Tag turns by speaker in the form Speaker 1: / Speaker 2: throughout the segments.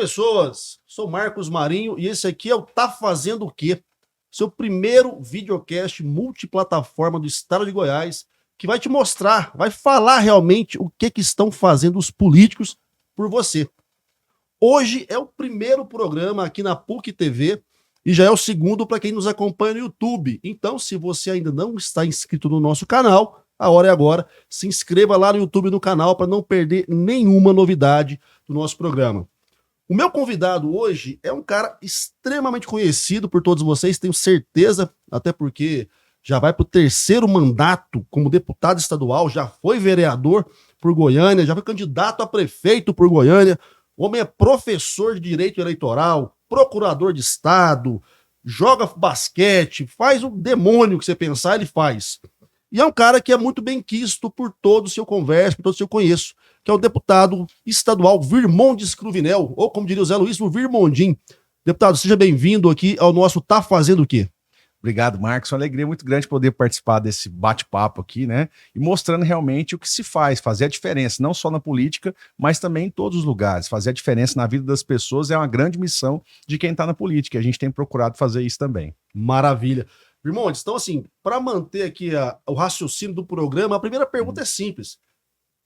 Speaker 1: pessoas, sou Marcos Marinho e esse aqui é o Tá Fazendo o Quê? Seu primeiro videocast multiplataforma do estado de Goiás, que vai te mostrar, vai falar realmente o que estão fazendo os políticos por você. Hoje é o primeiro programa aqui na PUC TV e já é o segundo para quem nos acompanha no YouTube. Então, se você ainda não está inscrito no nosso canal, a hora é agora. Se inscreva lá no YouTube no canal para não perder nenhuma novidade do nosso programa. O meu convidado hoje é um cara extremamente conhecido por todos vocês, tenho certeza, até porque já vai para o terceiro mandato como deputado estadual, já foi vereador por Goiânia, já foi candidato a prefeito por Goiânia. O homem é professor de direito eleitoral, procurador de estado, joga basquete, faz o demônio que você pensar, ele faz. E é um cara que é muito bem quisto por todos que eu converso, por todos que eu conheço, que é o deputado estadual Virmondes Cruvinel, ou como diria o Zé Luiz, o Virmondim. Deputado, seja bem-vindo aqui ao nosso Tá Fazendo o Quê?
Speaker 2: Obrigado, Marcos. Uma alegria muito grande poder participar desse bate-papo aqui, né? E mostrando realmente o que se faz, fazer a diferença, não só na política, mas também em todos os lugares. Fazer a diferença na vida das pessoas é uma grande missão de quem está na política. A gente tem procurado fazer isso também.
Speaker 1: Maravilha. Virmondes, então assim, para manter aqui o raciocínio do programa, a primeira pergunta é simples.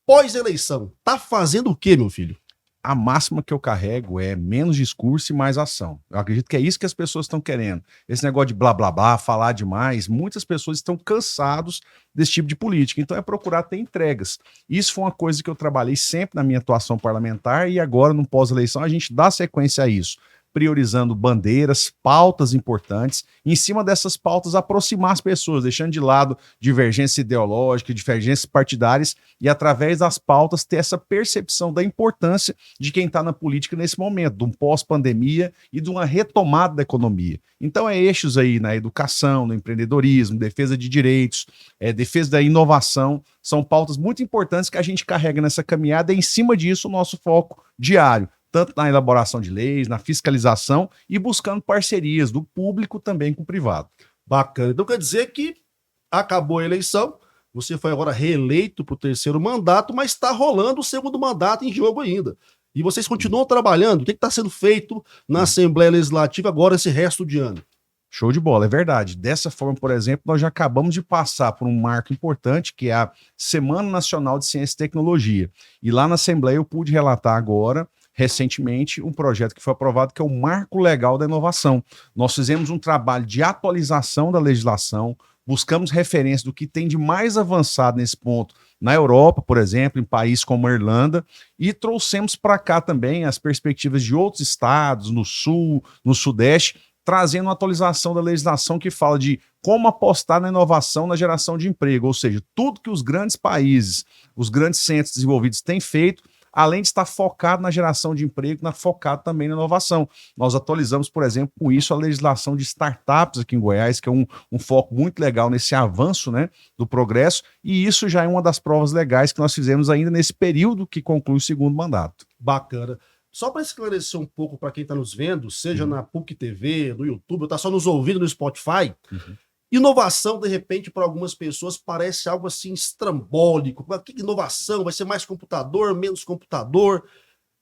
Speaker 1: Pós-eleição, tá fazendo o quê, meu filho?
Speaker 2: A máxima que eu carrego é menos discurso e mais ação. Eu acredito que é isso que as pessoas estão querendo. Esse negócio de blá, blá, blá, falar demais, muitas pessoas estão cansados desse tipo de política. Então é procurar ter entregas. Isso foi uma coisa que eu trabalhei sempre na minha atuação parlamentar e agora, no pós-eleição, a gente dá sequência a isso, priorizando bandeiras, pautas importantes, e em cima dessas pautas aproximar as pessoas, deixando de lado divergência ideológica, divergências partidárias, e através das pautas ter essa percepção da importância de quem está na política nesse momento, de um pós-pandemia e de uma retomada da economia. Então é eixos aí na educação, no empreendedorismo, defesa de direitos, defesa da inovação, são pautas muito importantes que a gente carrega nessa caminhada, e em cima disso o nosso foco diário, tanto na elaboração de leis, na fiscalização e buscando parcerias do público também com o privado.
Speaker 1: Bacana. Então quer dizer que acabou a eleição, você foi agora reeleito para o terceiro mandato, mas está rolando o segundo mandato em jogo ainda. E vocês continuam trabalhando? O que está sendo feito na Assembleia Legislativa agora esse resto de ano?
Speaker 2: Show de bola, é verdade. Dessa forma, por exemplo, nós já acabamos de passar por um marco importante, que é a Semana Nacional de Ciência e Tecnologia. E lá na Assembleia eu pude relatar agora, recentemente, um projeto que foi aprovado, que é o Marco Legal da Inovação. Nós fizemos um trabalho de atualização da legislação, buscamos referência do que tem de mais avançado nesse ponto na Europa, por exemplo, em países como a Irlanda, e trouxemos para cá também as perspectivas de outros estados, no Sul, no Sudeste, trazendo uma atualização da legislação que fala de como apostar na inovação na geração de emprego, ou seja, tudo que os grandes países, os grandes centros desenvolvidos têm feito, além de estar focado na geração de emprego, focado também na inovação. Nós atualizamos, por exemplo, com isso a legislação de startups aqui em Goiás, que é um foco muito legal nesse avanço, né, do progresso, e isso já é uma das provas legais que nós fizemos ainda nesse período que conclui o segundo mandato.
Speaker 1: Bacana. Só para esclarecer um pouco para quem está nos vendo, seja na PUC TV, no YouTube, ou está só nos ouvindo no Spotify, inovação, de repente, para algumas pessoas parece algo assim estrambólico. Que inovação? Vai ser mais computador, menos computador?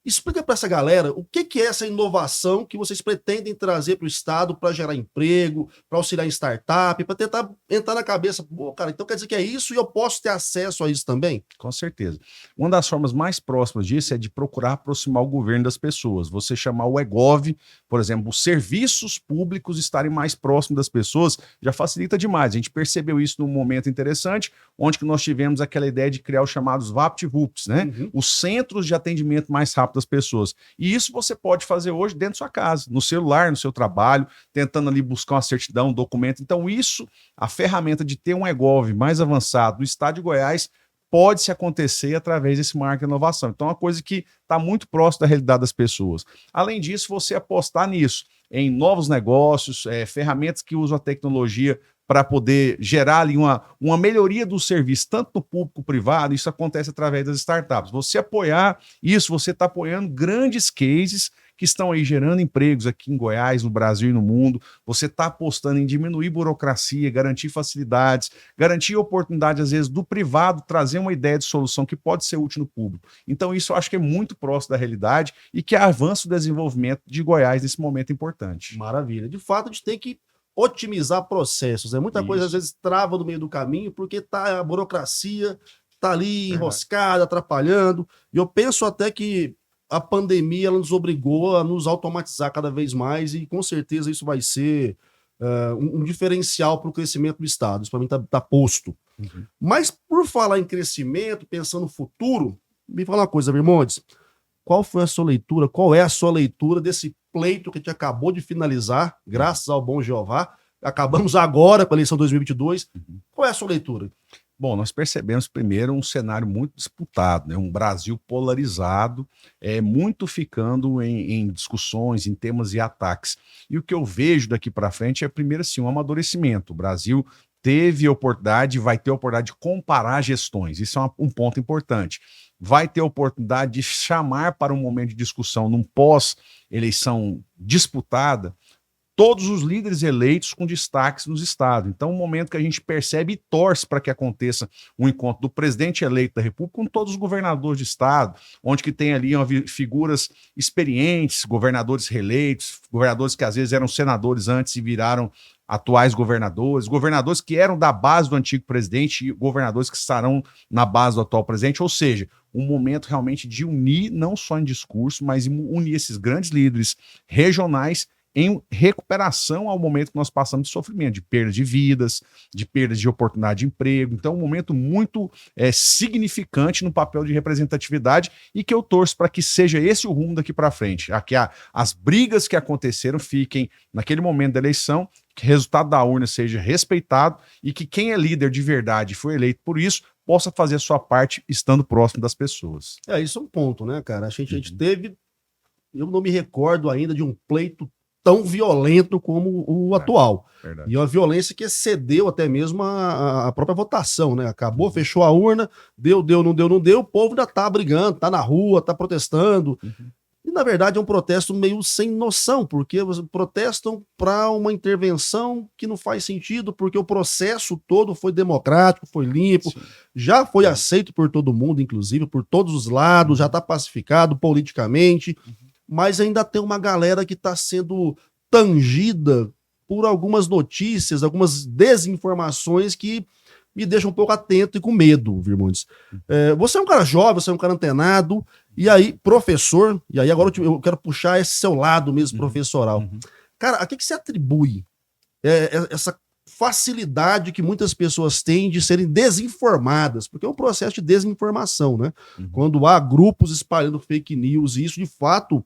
Speaker 1: Explica para essa galera o que é essa inovação que vocês pretendem trazer para o Estado para gerar emprego, para auxiliar em startup, para tentar entrar na cabeça, pô, cara, então quer dizer que é isso e eu posso ter acesso a isso também?
Speaker 2: Com certeza. Uma das formas mais próximas disso é de procurar aproximar o governo das pessoas. Você chamar o EGOV, por exemplo, os serviços públicos estarem mais próximos das pessoas, já facilita demais. A gente percebeu isso num momento interessante, onde que nós tivemos aquela ideia de criar os chamados VaptVups, né? Os centros de atendimento mais rápido das pessoas. E isso você pode fazer hoje dentro da sua casa, no celular, no seu trabalho, tentando ali buscar uma certidão, um documento. Então isso, a ferramenta de ter um EGOV mais avançado no estado de Goiás, pode-se acontecer através desse marco de inovação. Então é uma coisa que está muito próximo da realidade das pessoas. Além disso, você apostar nisso, em novos negócios, ferramentas que usam a tecnologia para poder gerar ali uma melhoria do serviço, tanto no público como no privado, isso acontece através das startups. Você apoiar isso, você está apoiando grandes cases que estão aí gerando empregos aqui em Goiás, no Brasil e no mundo. Você está apostando em diminuir burocracia, garantir facilidades, garantir oportunidade, às vezes, do privado trazer uma ideia de solução que pode ser útil no público. Então, isso eu acho que é muito próximo da realidade e que avança o desenvolvimento de Goiás nesse momento importante.
Speaker 1: Maravilha. De fato, a gente tem que otimizar processos. Muita coisa, às vezes, trava no meio do caminho porque a burocracia está ali enroscada, atrapalhando. E eu penso até que a pandemia ela nos obrigou a nos automatizar cada vez mais e, com certeza, isso vai ser um diferencial para o crescimento do Estado. Isso, para mim, está posto.
Speaker 2: Uhum.
Speaker 1: Mas, por falar em crescimento, pensando no futuro, me fala uma coisa, Birmondes. Qual foi a sua leitura? Qual é a sua leitura desse pleito que a gente acabou de finalizar, graças ao bom Jeová? Acabamos agora com a eleição 2022.
Speaker 2: Uhum.
Speaker 1: Qual é a sua leitura?
Speaker 2: Bom, nós percebemos primeiro um cenário muito disputado, né? Um Brasil polarizado, muito ficando em discussões, em temas e ataques. E o que eu vejo daqui para frente é, primeiro, assim, um amadurecimento. O Brasil teve oportunidade, vai ter oportunidade de comparar gestões. Isso é um ponto importante. Vai ter oportunidade de chamar para um momento de discussão num pós-eleição disputada todos os líderes eleitos com destaques nos estados. Então, um momento que a gente percebe e torce para que aconteça um encontro do presidente eleito da República com todos os governadores de estado, onde que tem ali figuras experientes, governadores reeleitos, governadores que às vezes eram senadores antes e viraram atuais governadores, governadores que eram da base do antigo presidente e governadores que estarão na base do atual presidente, ou seja, um momento realmente de unir, não só em discurso, mas unir esses grandes líderes regionais em recuperação ao momento que nós passamos de sofrimento, de perda de vidas, de perda de oportunidade de emprego. Então, um momento muito significante no papel de representatividade e que eu torço para que seja esse o rumo daqui para frente. Aqui as brigas que aconteceram fiquem naquele momento da eleição, que o resultado da urna seja respeitado e que quem é líder de verdade e foi eleito por isso possa fazer a sua parte estando próximo das pessoas.
Speaker 1: Isso é um ponto, né, cara? A gente teve, eu não me recordo ainda de um pleito tão violento como o atual.
Speaker 2: Verdade.
Speaker 1: E uma violência que excedeu até mesmo a própria votação, né? Acabou, fechou a urna, deu, não deu, o povo ainda tá brigando, tá na rua, tá protestando.
Speaker 2: Uhum.
Speaker 1: E, na verdade, é um protesto meio sem noção, porque protestam para uma intervenção que não faz sentido, porque o processo todo foi democrático, foi limpo,
Speaker 2: Sim.
Speaker 1: já foi aceito por todo mundo, inclusive, por todos os lados, já está pacificado politicamente, mas ainda tem uma galera que está sendo tangida por algumas notícias, algumas desinformações que me deixam um pouco atento e com medo, Birmondes. Você é um cara jovem, você é um cara antenado, e aí, professor, e aí agora eu quero puxar esse seu lado mesmo professoral. Cara, a que você atribui essa facilidade que muitas pessoas têm de serem desinformadas? Porque é um processo de desinformação, né? Quando há grupos espalhando fake news, e isso de fato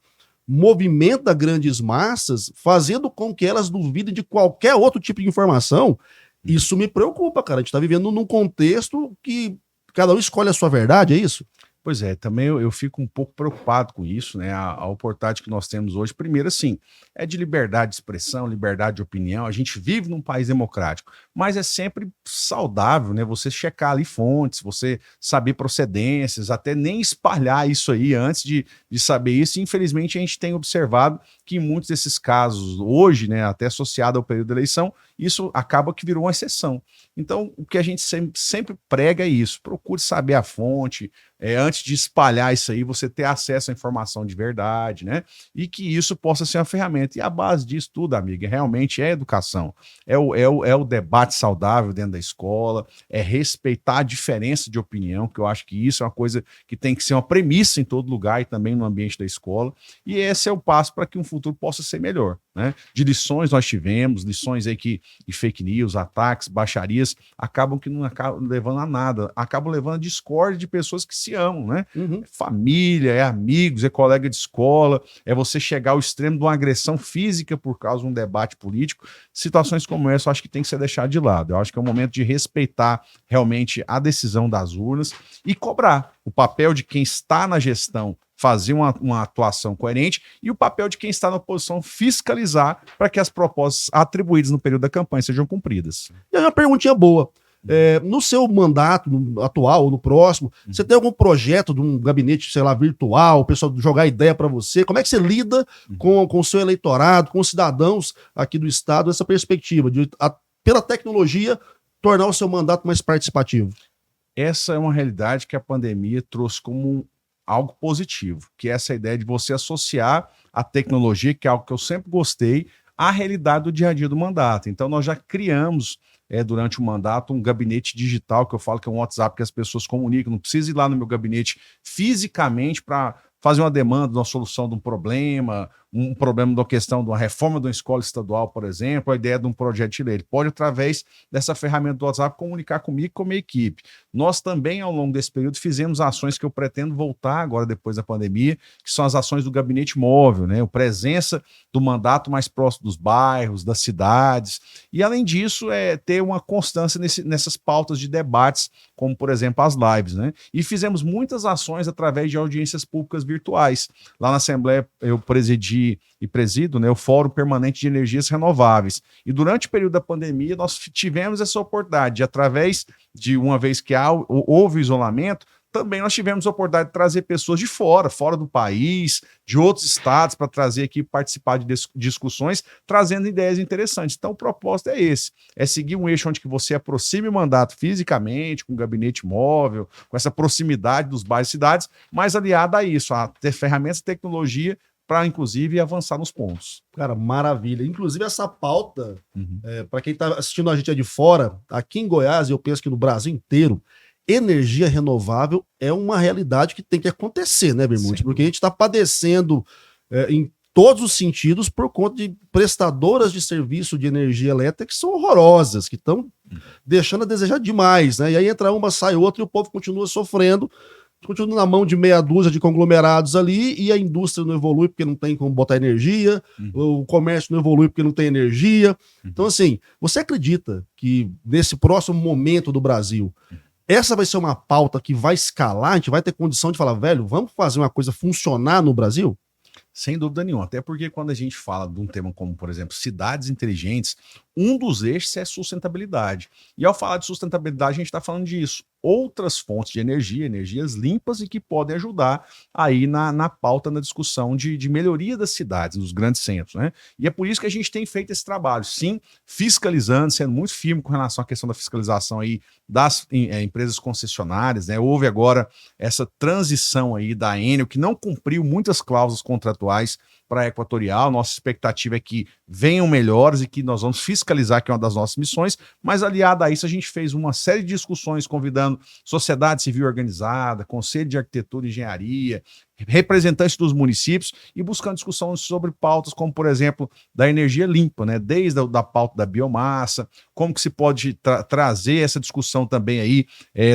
Speaker 1: movimenta grandes massas, fazendo com que elas duvidem de qualquer outro tipo de informação. Isso me preocupa, cara. A gente está vivendo num contexto que cada um escolhe a sua verdade, é isso?
Speaker 2: Pois é, também eu fico um pouco preocupado com isso, né? A oportunidade que nós temos hoje, primeiro, assim, é de liberdade de expressão, liberdade de opinião. A gente vive num país democrático, mas é sempre saudável, né? Você checar ali fontes, você saber procedências, até nem espalhar isso aí antes de saber isso. E, infelizmente, a gente tem observado que em muitos desses casos, hoje, né, até associado ao período da eleição, isso acaba que virou uma exceção. Então, o que a gente sempre prega é isso: procure saber a fonte, antes de espalhar isso aí, você ter acesso à informação de verdade, né? E que isso possa ser uma ferramenta. E a base disso tudo, amiga, realmente é a educação. É o debate saudável dentro da escola, é respeitar a diferença de opinião, que eu acho que isso é uma coisa que tem que ser uma premissa em todo lugar e também no ambiente da escola. E esse é o passo para que um futuro possa ser melhor, né? De lições nós tivemos, lições aí que fake news, ataques, baixarias, acabam que não acabam levando a nada, acabam levando a discórdia de pessoas que se amam, né? É família, é amigos, é colega de escola, é você chegar ao extremo de uma agressão física por causa de um debate político. Situações como essa eu acho que tem que ser deixado de lado. Eu acho que é o momento de respeitar realmente a decisão das urnas e cobrar o papel de quem está na gestão, fazer uma atuação coerente, e o papel de quem está na oposição fiscalizar para que as propostas atribuídas no período da campanha sejam cumpridas.
Speaker 1: E aí uma perguntinha boa. No seu mandato atual ou no próximo, você tem algum projeto de um gabinete, sei lá, virtual, o pessoal jogar ideia para você? Como é que você lida com o seu eleitorado, com os cidadãos aqui do estado, essa perspectiva de, pela tecnologia, tornar o seu mandato mais participativo?
Speaker 2: Essa é uma realidade que a pandemia trouxe como algo positivo, que é essa ideia de você associar a tecnologia, que é algo que eu sempre gostei, à realidade do dia a dia do mandato. Então, nós já criamos, durante o mandato, um gabinete digital, que eu falo que é um WhatsApp que as pessoas comunicam, não precisa ir lá no meu gabinete fisicamente para fazer uma demanda, uma solução de um problema da questão de uma reforma de uma escola estadual, por exemplo, a ideia de um projeto de lei. Ele pode, através dessa ferramenta do WhatsApp, comunicar comigo e com a minha equipe. Nós também, ao longo desse período, fizemos ações que eu pretendo voltar agora, depois da pandemia, que são as ações do gabinete móvel, né? A presença do mandato mais próximo dos bairros, das cidades, e, além disso, ter uma constância nessas pautas de debates, como, por exemplo, as lives, né? E fizemos muitas ações através de audiências públicas virtuais. Lá na Assembleia, eu presidi e presido, né, o Fórum Permanente de Energias Renováveis. E durante o período da pandemia, nós tivemos essa oportunidade de, através de, uma vez que houve isolamento, também nós tivemos a oportunidade de trazer pessoas de fora do país, de outros estados, para trazer aqui, participar de discussões, trazendo ideias interessantes. Então, o propósito é esse, é seguir um eixo onde que você aproxime o mandato fisicamente, com um gabinete móvel, com essa proximidade dos bairros e cidades, mas aliado a isso, a ter ferramentas de tecnologia para, inclusive, avançar nos pontos.
Speaker 1: Cara, maravilha. Inclusive, essa pauta, para quem está assistindo a gente de fora, aqui em Goiás, e eu penso que no Brasil inteiro, energia renovável é uma realidade que tem que acontecer, né, Bermudes? Porque a gente está padecendo em todos os sentidos por conta de prestadoras de serviço de energia elétrica que são horrorosas, que estão deixando a desejar demais, né? E aí entra uma, sai outra e o povo continua sofrendo, continua na mão de meia dúzia de conglomerados ali, e a indústria não evolui porque não tem como botar energia, o comércio não evolui porque não tem energia. Então, assim, você acredita que nesse próximo momento do Brasil, essa vai ser uma pauta que vai escalar, a gente vai ter condição de falar, velho, vamos fazer uma coisa funcionar no Brasil?
Speaker 2: Sem dúvida nenhuma, até porque quando a gente fala de um tema como, por exemplo, cidades inteligentes, um dos eixos é sustentabilidade. E ao falar de sustentabilidade, a gente está falando disso. Outras fontes de energia, energias limpas e que podem ajudar aí na pauta, na discussão de melhoria das cidades, dos grandes centros, né? E é por isso que a gente tem feito esse trabalho, sim, fiscalizando, sendo muito firme com relação à questão da fiscalização aí das empresas concessionárias, né? Houve agora essa transição aí da Enel, que não cumpriu muitas cláusulas contratuais para a Equatorial. Nossa expectativa é que venham melhores e que nós vamos fiscalizar, que é uma das nossas missões, mas aliado a isso a gente fez uma série de discussões convidando sociedade civil organizada, Conselho de Arquitetura e Engenharia, representantes dos municípios e buscando discussões sobre pautas como, por exemplo, da energia limpa, né? Desde a pauta da biomassa, como que se pode trazer essa discussão também aí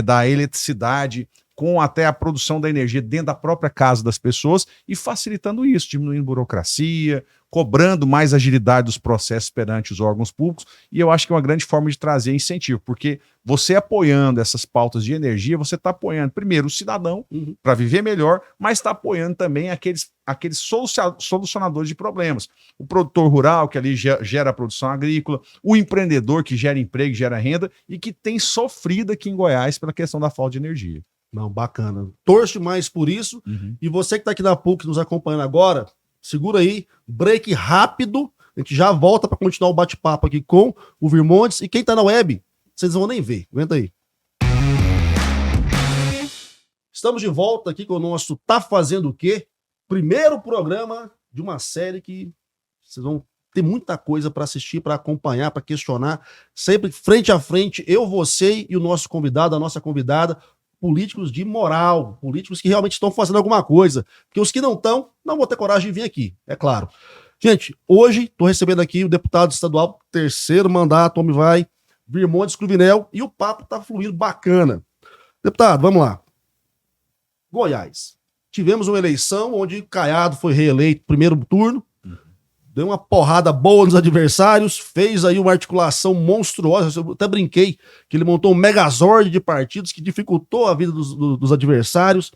Speaker 2: da eletricidade, com até a produção da energia dentro da própria casa das pessoas e facilitando isso, diminuindo burocracia, cobrando mais agilidade dos processos perante os órgãos públicos, e eu acho que é uma grande forma de trazer incentivo, porque você apoiando essas pautas de energia, você está apoiando, primeiro, o cidadão para viver melhor, mas está apoiando também aqueles solucionadores de problemas. O produtor rural, que ali gera a produção agrícola, o empreendedor, que gera emprego, gera renda, e que tem sofrido aqui em Goiás pela questão da falta de energia.
Speaker 1: Não, bacana. Torço mais por isso. E você que está aqui na PUC nos acompanhando agora, segura aí, break rápido. A gente já volta para continuar o bate-papo aqui com o Virmontes. E quem está na web, vocês não vão nem ver. Aguenta aí. Estamos de volta aqui com o nosso Tá Fazendo o Quê? Primeiro programa de uma série que vocês vão ter muita coisa para assistir, para acompanhar, para questionar. Sempre frente a frente, eu, você e o nosso convidado, a nossa convidada, políticos de moral, políticos que realmente estão fazendo alguma coisa, porque os que não estão, não vão ter coragem de vir aqui, é claro. Gente, hoje estou recebendo aqui o deputado estadual, terceiro mandato, homem vai, Virmontes Cruvinel, e o papo está fluindo bacana. Deputado, vamos lá. Goiás. Tivemos uma eleição onde Caiado foi reeleito primeiro turno, deu uma porrada boa nos adversários, fez aí uma articulação monstruosa. Eu até brinquei que ele montou um megazord de partidos que dificultou a vida dos adversários.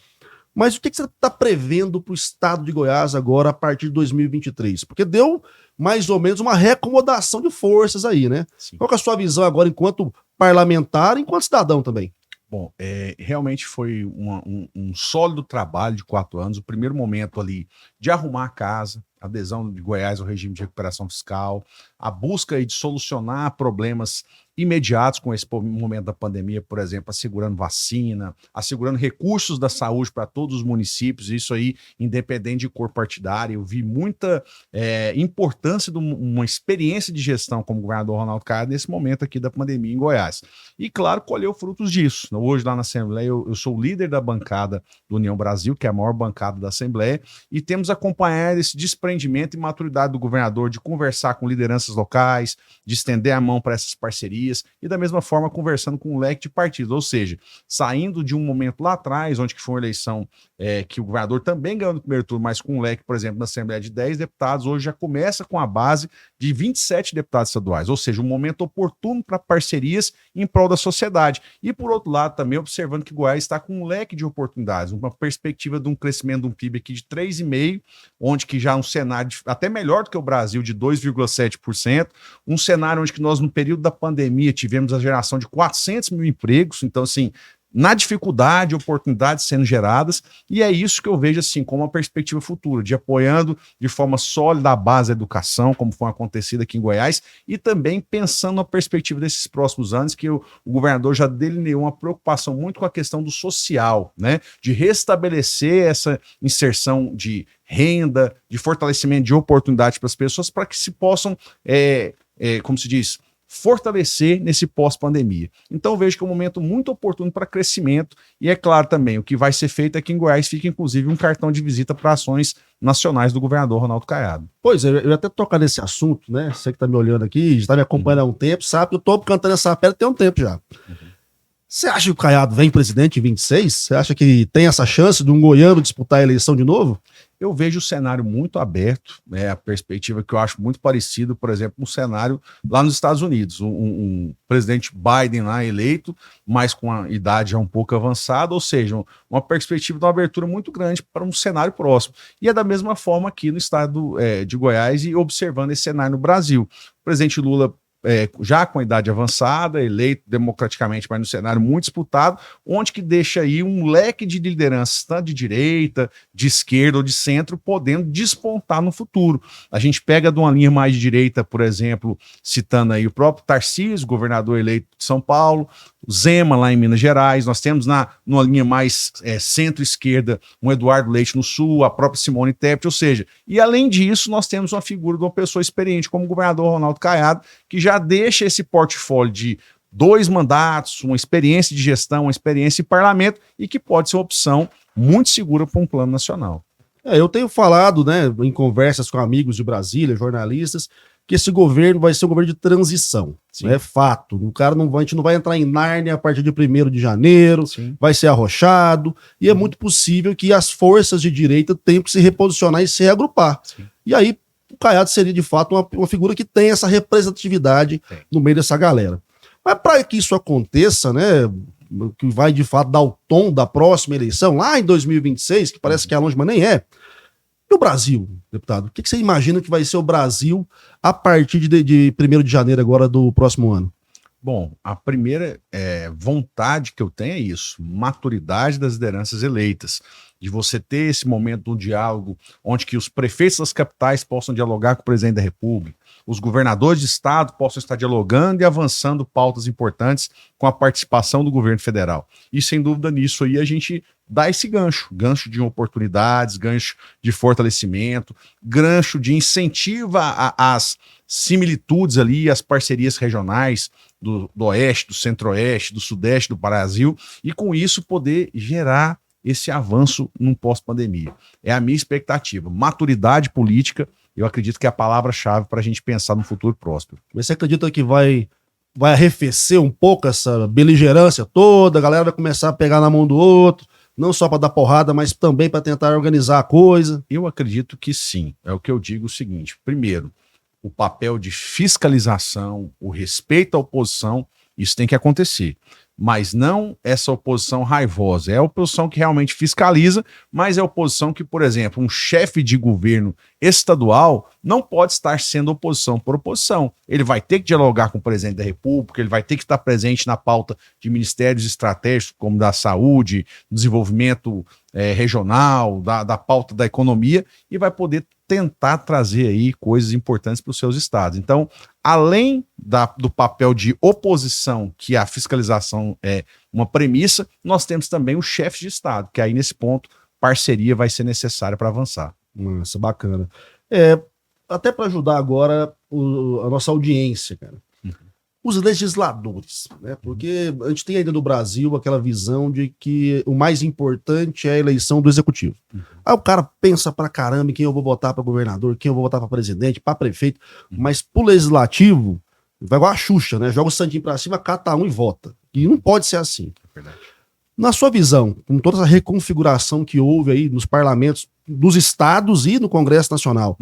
Speaker 1: Mas o que você está prevendo para o estado de Goiás agora a partir de 2023? Porque deu mais ou menos uma reacomodação de forças aí, né? Sim. Qual que é a sua visão agora enquanto parlamentar e enquanto cidadão também.
Speaker 2: Bom, realmente foi um sólido trabalho de 4 anos. O primeiro momento ali de arrumar a casa, a adesão de Goiás ao regime de recuperação fiscal, a busca aí de solucionar problemas imediatos com esse momento da pandemia, por exemplo, assegurando vacina, assegurando recursos da saúde para todos os municípios, isso aí independente de cor partidária. Eu vi muita importância de uma experiência de gestão como governador Ronaldo Caiado nesse momento aqui da pandemia em Goiás. E, claro, colheu frutos disso. Hoje, lá na Assembleia, eu sou o líder da bancada do União Brasil, que é a maior bancada da Assembleia, e temos acompanhado esse desprendimento e maturidade do governador de conversar com lideranças locais, de estender a mão para essas parcerias e, da mesma forma, conversando com um leque de partidos. Ou seja, saindo de um momento lá atrás, onde que foi uma eleição que o governador também ganhou no primeiro turno, mas com um leque, por exemplo, na Assembleia de 10 deputados, hoje já começa com a base de 27 deputados estaduais. Ou seja, um momento oportuno para parcerias em prol da sociedade. E, por outro lado, também observando que Goiás está com um leque de oportunidades, uma perspectiva de um crescimento de um PIB aqui de 3,5%, onde que já um cenário até melhor do que o Brasil, de 2,7%, um cenário onde que nós, no período da pandemia, tivemos a geração de 400 mil empregos. Então, assim, na dificuldade, oportunidades sendo geradas, e é isso que eu vejo assim como uma perspectiva futura, de apoiando de forma sólida a base da educação, como foi acontecido aqui em Goiás, e também pensando na perspectiva desses próximos anos, que o governador já delineou uma preocupação muito com a questão do social, né, de restabelecer essa inserção de renda, de fortalecimento de oportunidades para as pessoas, para que se possam, como se diz, fortalecer nesse pós-pandemia. Então eu vejo que é um momento muito oportuno para crescimento e é claro também, o que vai ser feito aqui em Goiás fica inclusive um cartão de visita para ações nacionais do governador Ronaldo Caiado.
Speaker 1: Pois é, eu ia até tocar nesse assunto, né? Você que está me olhando aqui, já está me acompanhando há um tempo, sabe que eu estou cantando essa pedra tem um tempo já. Você acha que o Caiado vem presidente em 26? Você acha que tem essa chance de um goiano disputar a eleição de novo?
Speaker 2: Eu vejo o cenário muito aberto, né? A perspectiva que eu acho muito parecido, por exemplo, um cenário lá nos Estados Unidos, um presidente Biden lá eleito, mas com a idade já um pouco avançada, ou seja, uma perspectiva de uma abertura muito grande para um cenário próximo. E é da mesma forma aqui no estado de Goiás e observando esse cenário no Brasil. O presidente Lula já com a idade avançada, eleito democraticamente, mas no cenário muito disputado, onde que deixa aí um leque de lideranças, tanto de direita, de esquerda ou de centro, podendo despontar no futuro. A gente pega de uma linha mais de direita, por exemplo, citando aí o próprio Tarcísio, governador eleito de São Paulo, o Zema lá em Minas Gerais, nós temos numa linha mais centro-esquerda um Eduardo Leite no Sul, a própria Simone Tebet, ou seja, e além disso nós temos uma figura de uma pessoa experiente como o governador Ronaldo Caiado, que já deixa esse portfólio de 2 mandatos, uma experiência de gestão, uma experiência em parlamento e que pode ser uma opção muito segura para um plano nacional.
Speaker 1: Eu tenho falado, né, em conversas com amigos de Brasília, jornalistas, que esse governo vai ser um governo de transição. É fato. A gente não vai entrar em Nárnia a partir de 1º de janeiro, vai ser arrochado, e é muito possível que as forças de direita tenham que se reposicionar e se reagrupar. E aí, o Caiado seria, de fato, uma figura que tem essa representatividade no meio dessa galera. Mas para que isso aconteça, né, que vai, de fato, dar o tom da próxima eleição, lá em 2026, que parece que é longe, mas nem é. E o Brasil, deputado? O que você imagina que vai ser o Brasil a partir de 1º de janeiro agora do próximo ano?
Speaker 2: Bom, a primeira vontade que eu tenho é isso, maturidade das lideranças eleitas, de você ter esse momento do diálogo, onde que os prefeitos das capitais possam dialogar com o presidente da República, os governadores de estado possam estar dialogando e avançando pautas importantes com a participação do governo federal. E sem dúvida nisso aí a gente dá esse gancho de oportunidades, gancho de fortalecimento, gancho de incentivo às similitudes ali, às parcerias regionais do Oeste, do Centro-Oeste, do Sudeste do Brasil, e com isso poder gerar esse avanço num pós-pandemia. É a minha expectativa. Maturidade política, eu acredito que é a palavra-chave para a gente pensar no futuro próspero.
Speaker 1: Você acredita que vai arrefecer um pouco essa beligerância toda, a galera vai começar a pegar na mão do outro, não só para dar porrada, mas também para tentar organizar a coisa?
Speaker 2: Eu acredito que sim. É o que eu digo o seguinte. Primeiro, o papel de fiscalização, o respeito à oposição, isso tem que acontecer. mas não essa oposição raivosa. É a oposição que realmente fiscaliza, mas é a oposição que, por exemplo, um chefe de governo estadual não pode estar sendo oposição por oposição. Ele vai ter que dialogar com o presidente da República, ele vai ter que estar presente na pauta de ministérios estratégicos, como da saúde, desenvolvimento regional, da pauta da economia, e vai poder tentar trazer aí coisas importantes para os seus estados. Então, além do papel de oposição, que a fiscalização é uma premissa, nós temos também o chefe de estado, que aí nesse ponto parceria vai ser necessária para avançar.
Speaker 1: Nossa, bacana. Até para ajudar agora a nossa audiência, cara. Os legisladores, né? Porque a gente tem ainda no Brasil aquela visão de que o mais importante é a eleição do executivo. Aí o cara pensa pra caramba em quem eu vou votar pra governador, quem eu vou votar pra presidente, pra prefeito, mas pro legislativo, vai igual a Xuxa, né? Joga o santinho pra cima, cata um e vota. E não pode ser assim.
Speaker 2: É verdade.
Speaker 1: Na sua visão, com toda essa reconfiguração que houve aí nos parlamentos dos estados e no Congresso Nacional,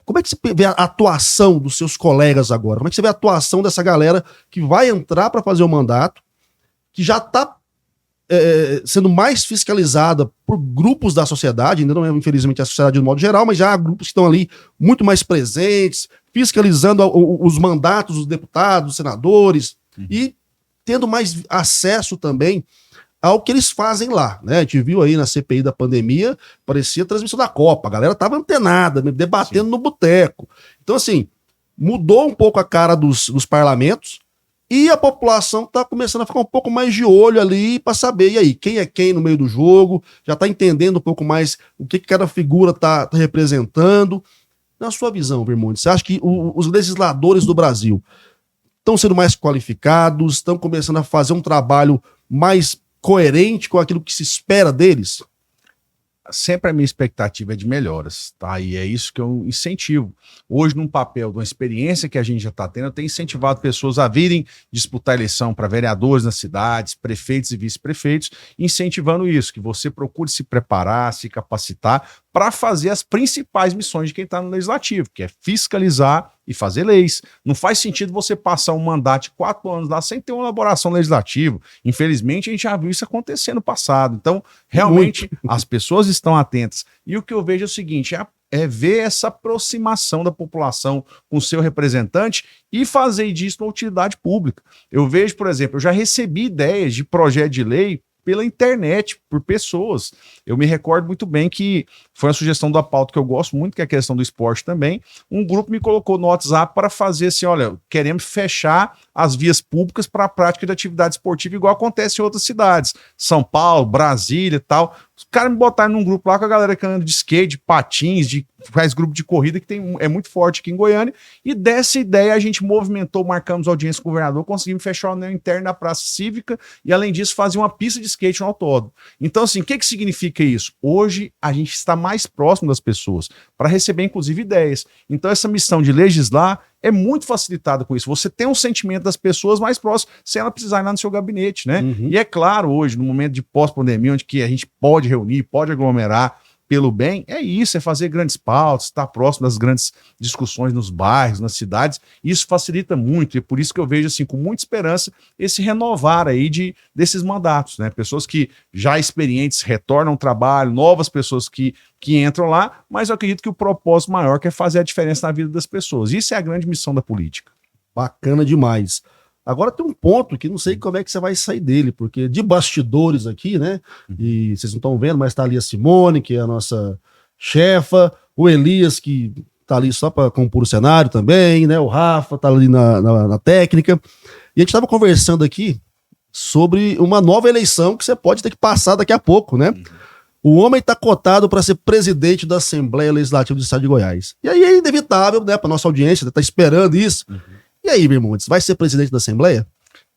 Speaker 1: como é que você vê a atuação dos seus colegas agora? Como é que você vê a atuação dessa galera que vai entrar para fazer o mandato, que já está sendo mais fiscalizada por grupos da sociedade, ainda não é, infelizmente, a sociedade de modo geral, mas já há grupos que estão ali muito mais presentes, fiscalizando os mandatos dos deputados, dos senadores, e tendo mais acesso também ao que eles fazem lá, né? A gente viu aí na CPI da pandemia, parecia a transmissão da Copa, a galera tava antenada, debatendo no boteco. Então, assim, mudou um pouco a cara dos parlamentos e a população tá começando a ficar um pouco mais de olho ali para saber, e aí, quem é quem no meio do jogo, já tá entendendo um pouco mais o que cada figura tá representando. Na sua visão, Vermonte, você acha que os legisladores do Brasil estão sendo mais qualificados, estão começando a fazer um trabalho mais coerente com aquilo que se espera deles?
Speaker 2: Sempre a minha expectativa é de melhoras, tá? E é isso que eu incentivo. Hoje, num papel de uma experiência que a gente já está tendo, eu tenho incentivado pessoas a virem disputar eleição para vereadores nas cidades, prefeitos e vice-prefeitos, incentivando isso, que você procure se preparar, se capacitar para fazer as principais missões de quem está no legislativo, que é fiscalizar e fazer leis. Não faz sentido você passar um mandato de 4 anos lá sem ter uma elaboração legislativa. Infelizmente, a gente já viu isso acontecer no passado. Então, realmente, as pessoas estão atentas. E o que eu vejo é o seguinte, é ver essa aproximação da população com o seu representante e fazer disso uma utilidade pública. Eu vejo, por exemplo, eu já recebi ideias de projeto de lei pela internet, por pessoas. Eu me recordo muito bem que foi uma sugestão da pauta que eu gosto muito, que é a questão do esporte também. Um grupo me colocou no WhatsApp para fazer assim, olha, queremos fechar as vias públicas para a prática de atividade esportiva, igual acontece em outras cidades. São Paulo, Brasília e tal. Os caras me botaram num grupo lá com a galera que anda de skate, de patins, faz grupo de corrida, que é muito forte aqui em Goiânia, e dessa ideia a gente movimentou, marcamos audiência com o governador, conseguimos fechar o anel interno da Praça Cívica, e além disso fazer uma pista de skate no autódromo. Então assim, o que significa isso? Hoje a gente está mais próximo das pessoas, para receber inclusive ideias. Então essa missão de legislar é muito facilitada com isso. Você tem um sentimento das pessoas mais próximas, sem ela precisar ir lá no seu gabinete, né? E é claro, hoje, no momento de pós-pandemia, onde que a gente pode reunir, pode aglomerar pelo bem, é isso, é fazer grandes pautas, estar próximo das grandes discussões nos bairros, nas cidades. Isso facilita muito, e por isso que eu vejo, assim, com muita esperança, esse renovar aí desses mandatos, né? Pessoas que já experientes retornam ao trabalho, novas pessoas que entram lá, mas eu acredito que o propósito maior que é fazer a diferença na vida das pessoas. Isso é a grande missão da política.
Speaker 1: Bacana demais. Agora tem um ponto que não sei como é que você vai sair dele, porque de bastidores aqui, né? E vocês não estão vendo, mas tá ali a Simone, que é a nossa chefa, o Elias, que tá ali só para compor o cenário também, né? O Rafa tá ali na técnica. E a gente estava conversando aqui sobre uma nova eleição que você pode ter que passar daqui a pouco, né? O homem está cotado para ser presidente da Assembleia Legislativa do Estado de Goiás. E aí é inevitável, né, para nossa audiência, tá esperando isso. E aí, Vermontes, vai ser presidente da Assembleia?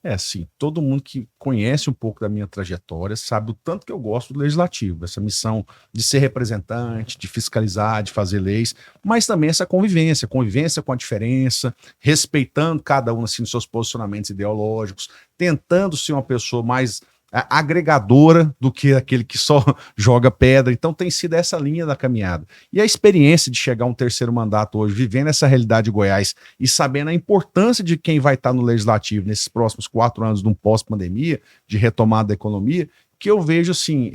Speaker 2: É assim, todo mundo que conhece um pouco da minha trajetória sabe o tanto que eu gosto do legislativo, essa missão de ser representante, de fiscalizar, de fazer leis, mas também essa convivência com a diferença, respeitando cada um assim, nos seus posicionamentos ideológicos, tentando ser uma pessoa mais agregadora do que aquele que só joga pedra. Então tem sido essa linha da caminhada. E a experiência de chegar a um terceiro mandato hoje, vivendo essa realidade de Goiás e sabendo a importância de quem vai estar no Legislativo nesses próximos 4 anos de um pós-pandemia, de retomada da economia, que eu vejo assim,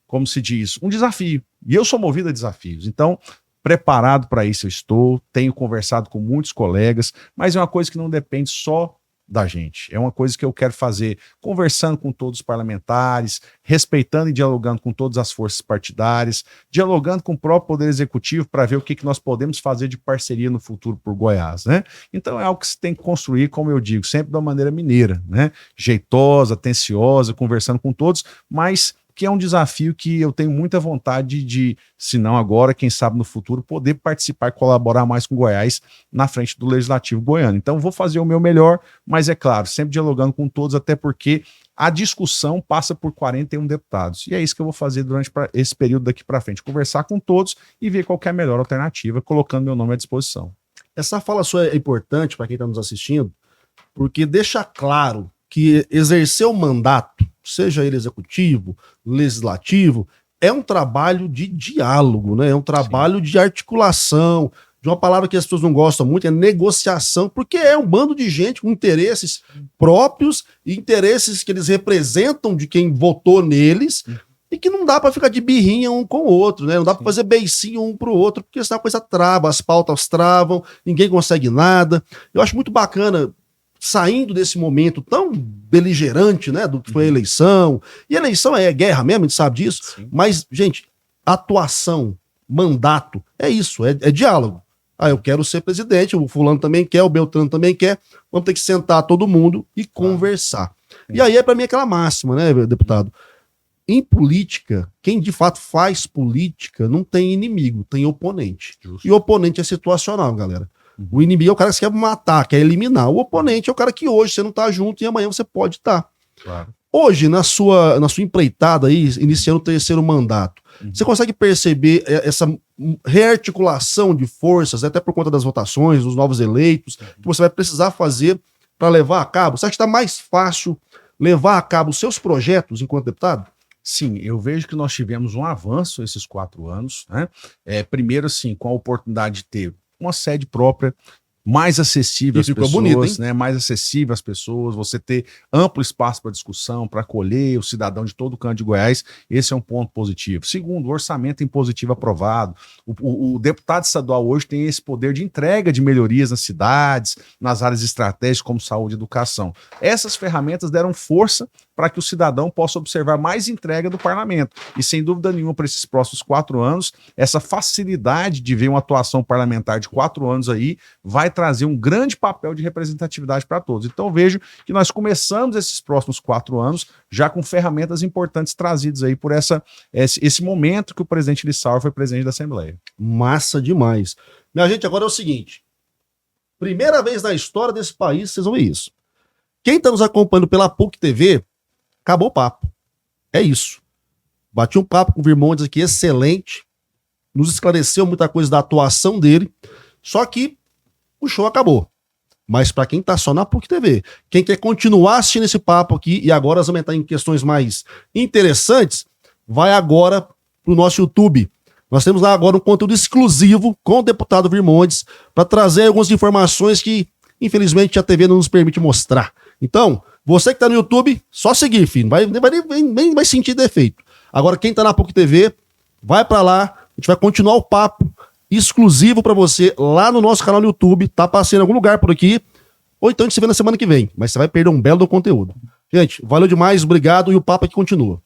Speaker 2: como se diz, um desafio. E eu sou movido a desafios. Então, preparado para isso eu estou, tenho conversado com muitos colegas, mas é uma coisa que não depende só da gente. É uma coisa que eu quero fazer conversando com todos os parlamentares, respeitando e dialogando com todas as forças partidárias, dialogando com o próprio Poder Executivo para ver o que nós podemos fazer de parceria no futuro por Goiás, né? Então é algo que se tem que construir, como eu digo, sempre de uma maneira mineira, né? Jeitosa, atenciosa, conversando com todos, mas que é um desafio que eu tenho muita vontade de, se não agora, quem sabe no futuro, poder participar e colaborar mais com Goiás na frente do Legislativo goiano. Então vou fazer o meu melhor, mas é claro, sempre dialogando com todos, até porque a discussão passa por 41 deputados. E é isso que eu vou fazer durante esse período daqui para frente, conversar com todos e ver qual que é a melhor alternativa, colocando meu nome à disposição.
Speaker 1: Essa fala sua é importante para quem está nos assistindo, porque deixa claro que exercer o mandato, seja ele executivo, legislativo, é um trabalho de diálogo, né? É um trabalho de articulação, de uma palavra que as pessoas não gostam muito, é negociação, porque é um bando de gente com interesses próprios e interesses que eles representam de quem votou neles, e que não dá para ficar de birrinha um com o outro, né? Não dá para fazer beicinho um pro outro, porque senão a coisa trava, as pautas travam, ninguém consegue nada. Eu acho muito bacana, saindo desse momento tão beligerante, né, do que foi a eleição, e a eleição é guerra mesmo, a gente sabe disso, mas, gente, atuação, mandato, é isso, é diálogo. Ah, eu quero ser presidente, o fulano também quer, o Beltrano também quer, vamos ter que sentar todo mundo e conversar. E aí é para mim aquela máxima, né, deputado? Em política, quem de fato faz política não tem inimigo, tem oponente. Justo. E o oponente é situacional, galera. O inimigo é o cara que você quer matar, quer eliminar. O oponente é o cara que hoje você não tá junto e amanhã você pode estar.
Speaker 2: Claro.
Speaker 1: Hoje, na sua empreitada aí, iniciando o terceiro mandato, você consegue perceber essa rearticulação de forças, até por conta das votações, dos novos eleitos, que você vai precisar fazer para levar a cabo? Você acha que está mais fácil levar a cabo os seus projetos enquanto deputado?
Speaker 2: Sim, eu vejo que nós tivemos um avanço esses 4 aassim, né? Primeiro, assim, com a oportunidade de ter uma sede própria, mais acessível às pessoas, bonito, né? Mais acessível às pessoas, você ter amplo espaço para discussão, para acolher o cidadão de todo o canto de Goiás, esse é um ponto positivo. Segundo, o orçamento impositivo aprovado. O deputado estadual hoje tem esse poder de entrega de melhorias nas cidades, nas áreas estratégicas como saúde e educação. Essas ferramentas deram força para que o cidadão possa observar mais entrega do parlamento. E sem dúvida nenhuma, para esses próximos 4 anos, essa facilidade de ver uma atuação parlamentar de 4 anos aí vai trazer um grande papel de representatividade para todos. Então eu vejo que nós começamos esses próximos 4 anos já com ferramentas importantes trazidas aí por esse momento que o presidente Lissauer foi presidente da Assembleia.
Speaker 1: Massa demais. Minha gente, agora é o seguinte, primeira vez na história desse país, vocês vão ver isso. Quem está nos acompanhando pela PUC TV, acabou o papo. É isso. Bati um papo com o Virmontes aqui, excelente. Nos esclareceu muita coisa da atuação dele. Só que o show acabou. Mas para quem tá só na PUC TV, quem quer continuar assistindo esse papo aqui, e agora nós vamos entrar em questões mais interessantes, vai agora pro nosso YouTube. Nós temos lá agora um conteúdo exclusivo com o deputado Virmontes para trazer algumas informações que, infelizmente, a TV não nos permite mostrar. Então, você que tá no YouTube, só seguir, filho. Nem vai sentir defeito. Agora, quem tá na PUC TV, vai para lá. A gente vai continuar o papo exclusivo para você lá no nosso canal no YouTube. Tá passando em algum lugar por aqui. Ou então a gente se vê na semana que vem. Mas você vai perder um belo do conteúdo. Gente, valeu demais, obrigado. E o papo aqui continua.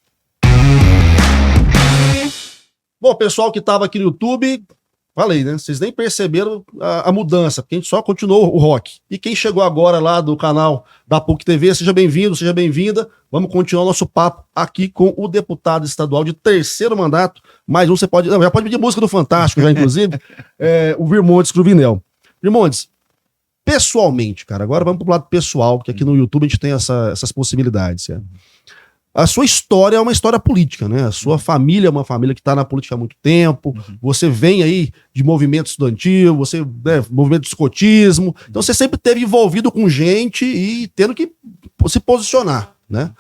Speaker 1: Bom, pessoal que tava aqui no YouTube, falei, né? Vocês nem perceberam a mudança, porque a gente só continuou o rock. E quem chegou agora lá do canal da PUC TV, seja bem-vindo, seja bem-vinda. Vamos continuar o nosso papo aqui com o deputado estadual de terceiro mandato. Mais um, você pode... Não, já pode pedir música do Fantástico, já, inclusive. O Virmontes Cruvinel. Virmontes, pessoalmente, cara, agora vamos pro lado pessoal, porque aqui no YouTube a gente tem essas possibilidades, certo? A sua história é uma história política, né? A sua família é uma família que está na política há muito tempo. Você vem aí de movimento estudantil, movimento de escotismo. Então você sempre esteve envolvido com gente e tendo que se posicionar, né?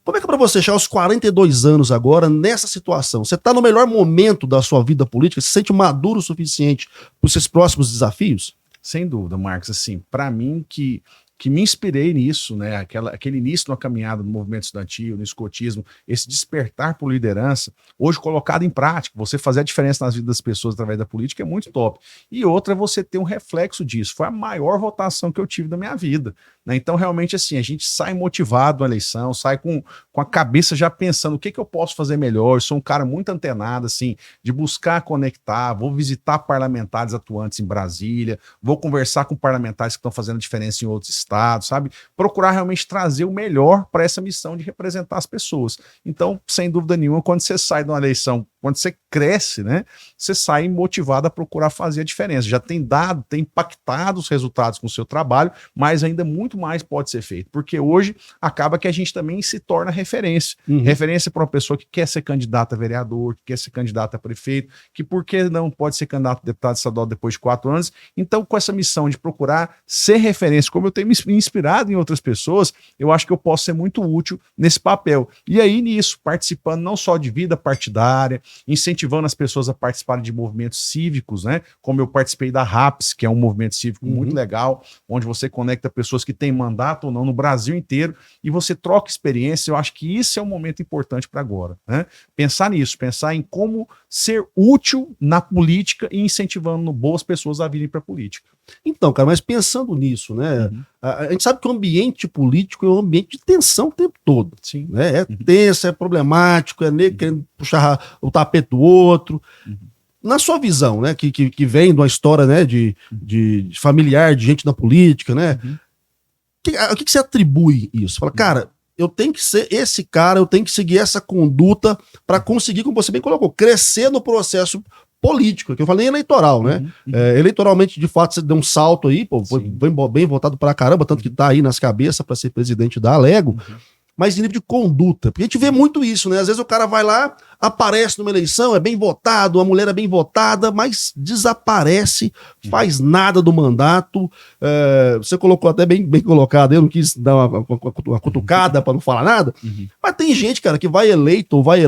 Speaker 1: Como é que é para você chegar aos 42 anos agora, nessa situação? Você está no melhor momento da sua vida política? Você se sente maduro o suficiente para os seus próximos desafios?
Speaker 2: Sem dúvida, Marcos. Assim, para mim que me inspirei nisso, né? Aquele início na caminhada do movimento estudantil, no escotismo, esse despertar por liderança, hoje colocado em prática, você fazer a diferença nas vidas das pessoas através da política é muito top. E outra é você ter um reflexo disso. Foi a maior votação que eu tive da minha vida, né? Então, realmente, assim, a gente sai motivado na eleição, sai com a cabeça já pensando o que eu posso fazer melhor. Eu sou um cara muito antenado, assim, de buscar conectar, vou visitar parlamentares atuantes em Brasília, vou conversar com parlamentares que estão fazendo diferença em outros estados, sabe? Procurar realmente trazer o melhor para essa missão de representar as pessoas. Então, sem dúvida nenhuma, quando você sai de uma eleição, quando você cresce, né, você sai motivado a procurar fazer a diferença. Já tem dado, tem impactado os resultados com o seu trabalho, mas ainda muito mais pode ser feito, porque hoje acaba que a gente também se torna referência. Referência para uma pessoa que quer ser candidata a vereador, que quer ser candidata a prefeito, que por que não pode ser candidato a deputado estadual depois de 4 anos. Então, com essa missão de procurar ser referência, como eu tenho me inspirado em outras pessoas, eu acho que eu posso ser muito útil nesse papel. E aí, nisso, participando não só de vida partidária, incentivando as pessoas a participarem de movimentos cívicos, né? Como eu participei da RAPS, que é um movimento cívico muito legal, onde você conecta pessoas que têm mandato ou não no Brasil inteiro e você troca experiência. Eu acho que isso é um momento importante para agora, né? Pensar nisso, pensar em como ser útil na política e incentivando boas pessoas a virem para a política.
Speaker 1: Então, cara, mas pensando nisso, né? A gente sabe que o ambiente político é um ambiente de tensão o tempo todo.
Speaker 2: Sim.
Speaker 1: Né? É tenso, é problemático, é negro querendo puxar o tapete do outro. Na sua visão, né? Que vem de uma história, né, de familiar, de gente na política, né? O que você atribui isso? Fala, cara, eu tenho que ser esse cara, eu tenho que seguir essa conduta para conseguir, como você bem colocou, crescer no processo político, que eu falei eleitoral, né? Eleitoralmente, de fato, você deu um salto aí, pô, foi bem votado pra caramba, tanto que tá aí nas cabeças para ser presidente da Alego, mas em nível de conduta, porque a gente vê muito isso, né? Às vezes o cara vai lá, aparece numa eleição, é bem votado, a mulher é bem votada, mas desaparece, faz nada do mandato. Você colocou até bem colocado, eu não quis dar uma cutucada para não falar nada, mas tem gente, cara, que vai eleito ou vai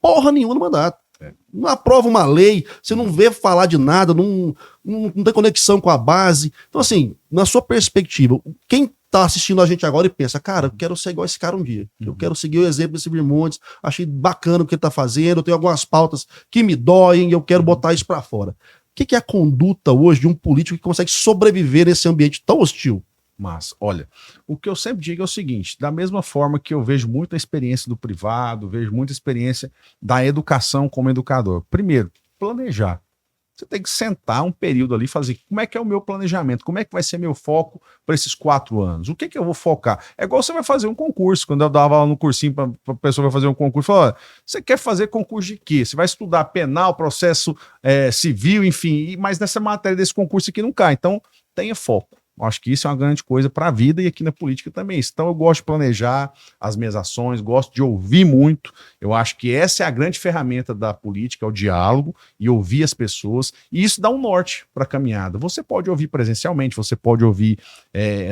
Speaker 1: porra nenhuma no mandato. Não aprova uma lei, você não vê falar de nada, não tem conexão com a base. Então, assim, na sua perspectiva, quem tá assistindo a gente agora e pensa, cara, eu quero ser igual esse cara um dia. Eu quero seguir o exemplo desse Virmontes, achei bacana o que ele tá fazendo, eu tenho algumas pautas que me doem e eu quero botar isso pra fora. O que é a conduta hoje de um político que consegue sobreviver nesse ambiente tão hostil?
Speaker 2: Mas, olha, o que eu sempre digo é o seguinte, da mesma forma que eu vejo muita experiência do privado, vejo muita experiência da educação como educador. Primeiro, planejar. Você tem que sentar um período ali e fazer como é que é o meu planejamento, como é que vai ser meu foco para esses 4 anos, o que eu vou focar. É igual você vai fazer um concurso, quando eu dava aula no cursinho para a pessoa vai fazer um concurso, eu falo, você quer fazer concurso de quê? Você vai estudar penal, processo civil, enfim, mas nessa matéria desse concurso aqui não cai, então tenha foco. Acho que isso é uma grande coisa para a vida e aqui na política também. Então eu gosto de planejar as minhas ações, gosto de ouvir muito. Eu acho que essa é a grande ferramenta da política, é o diálogo e ouvir as pessoas. E isso dá um norte para a caminhada. Você pode ouvir presencialmente, você pode ouvir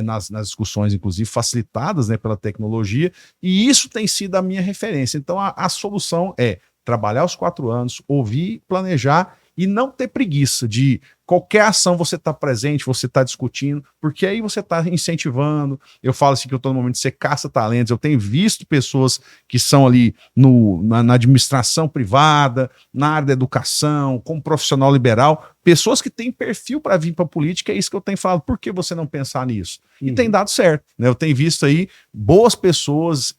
Speaker 2: nas discussões, inclusive, facilitadas, né, pela tecnologia. E isso tem sido a minha referência. Então a solução é trabalhar os 4 anos, ouvir, planejar e não ter preguiça de qualquer ação você está presente, você está discutindo, porque aí você está incentivando. Eu falo assim que eu estou no momento de ser caça-talentos, eu tenho visto pessoas que são ali na administração privada, na área da educação, como profissional liberal, pessoas que têm perfil para vir para a política, é isso que eu tenho falado, por que você não pensar nisso? E tem dado certo, né? Eu tenho visto aí boas pessoas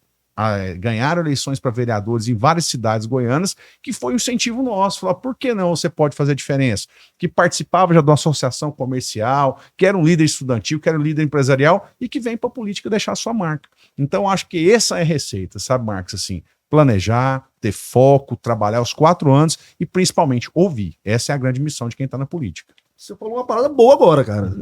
Speaker 2: ganharam eleições para vereadores em várias cidades goianas, que foi um incentivo nosso, falar, por que não você pode fazer a diferença? Que participava já de uma associação comercial, que era um líder estudantil, que era um líder empresarial, e que vem para a política deixar a sua marca. Então, acho que essa é a receita, sabe, Marcos, assim, planejar, ter foco, trabalhar os 4 anos e, principalmente, ouvir. Essa é a grande missão de quem está na política.
Speaker 1: Você falou uma parada boa agora, cara.